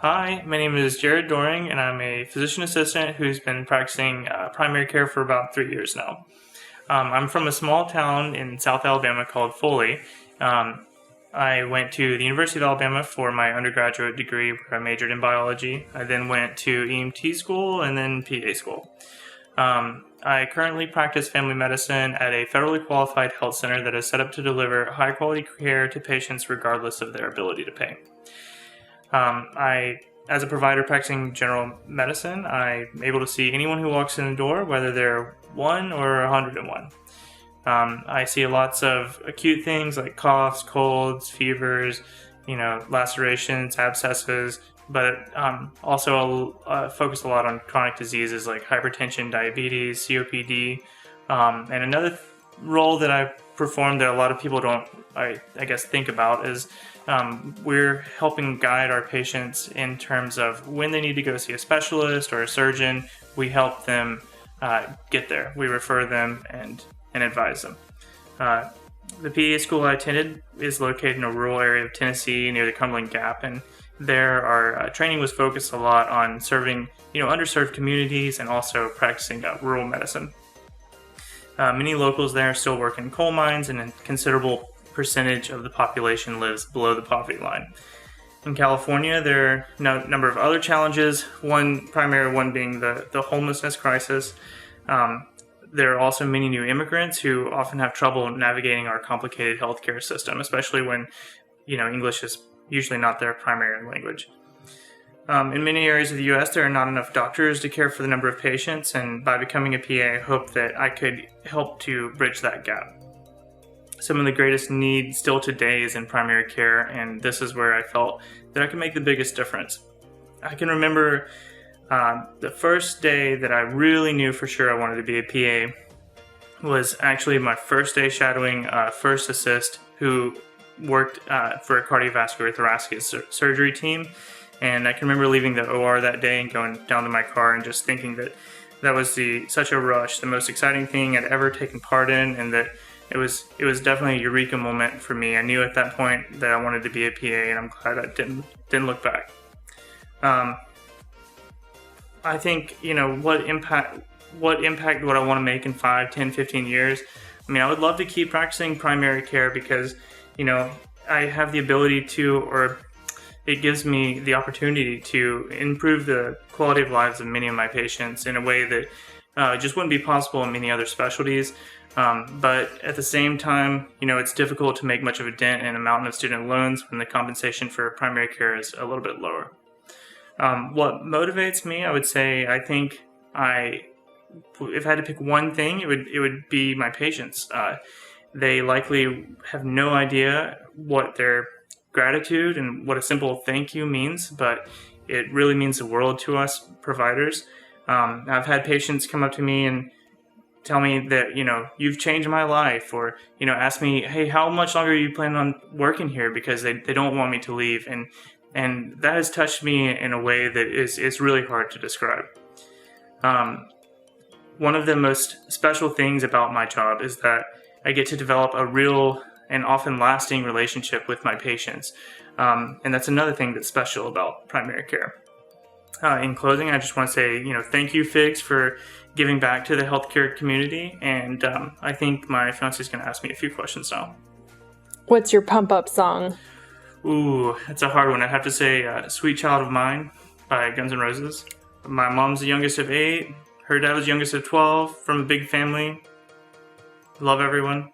Hi, my name is Jarrod Doring, and I'm a physician assistant who's been practicing primary care for about 3 years now. I'm from a small town in South Alabama called Foley. Um, I went to the University of Alabama for my undergraduate degree where I majored in biology. I then went to EMT school and then PA school. I currently practice family medicine at a federally qualified health center that is set up to deliver high-quality care to patients regardless of their ability to pay. As a provider practicing general medicine, I'm able to see anyone who walks in the door, whether they're 1 or 101. I see lots of acute things like coughs, colds, fevers, lacerations, abscesses, but also I'll focus a lot on chronic diseases like hypertension, diabetes, COPD, and another role that I perform that a lot of people don't, I guess, think about is we're helping guide our patients in terms of when they need to go see a specialist or a surgeon. We help them get there. We refer them and advise them. The PA school I attended is located in a rural area of Tennessee near the Cumberland Gap, and there our training was focused a lot on serving underserved communities and also practicing rural medicine. Many locals there still work in coal mines, and a considerable percentage of the population lives below the poverty line. In California, there are a number of other challenges, one primary one being the homelessness crisis. There are also many new immigrants who often have trouble navigating our complicated healthcare system, especially when English is usually not their primary language. In many areas of the U.S., there are not enough doctors to care for the number of patients, and by becoming a PA, I hope that I could help to bridge that gap. Some of the greatest need still today is in primary care, and this is where I felt that I could make the biggest difference. I can remember the first day that I really knew for sure I wanted to be a PA was actually my first day shadowing First Assist, who worked for a cardiovascular thoracic surgery team. And I can remember leaving the OR that day and going down to my car and just thinking that was such a rush, the most exciting thing I'd ever taken part in, and that it was definitely a eureka moment for me. I knew at that point that I wanted to be a PA, and I'm glad I didn't look back. I think, what impact would I want to make in 5, 10, 15 years? I mean, I would love to keep practicing primary care because, I have the ability to, or it gives me the opportunity to improve the quality of lives of many of my patients in a way that just wouldn't be possible in many other specialties. But at the same time, it's difficult to make much of a dent in a mountain of student loans when the compensation for primary care is a little bit lower. What motivates me, I would say, I think if I had to pick one thing, it would be my patients. They likely have no idea what their gratitude and what a simple thank you means, but it really means the world to us providers. I've had patients come up to me and tell me that, you've changed my life, or, ask me, hey, how much longer are you planning on working here? Because they don't want me to leave. And that has touched me in a way that is really hard to describe. One of the most special things about my job is that I get to develop a real and often lasting relationship with my patients. And that's another thing that's special about primary care. In closing, I just want to say, thank you, FIGS, for giving back to the healthcare community. And I think my fiance is going to ask me a few questions now. What's your pump-up song? Ooh, that's a hard one. I'd have to say Sweet Child of Mine by Guns N' Roses. My mom's the youngest of 8. Her dad was youngest of 12, from a big family. Love everyone.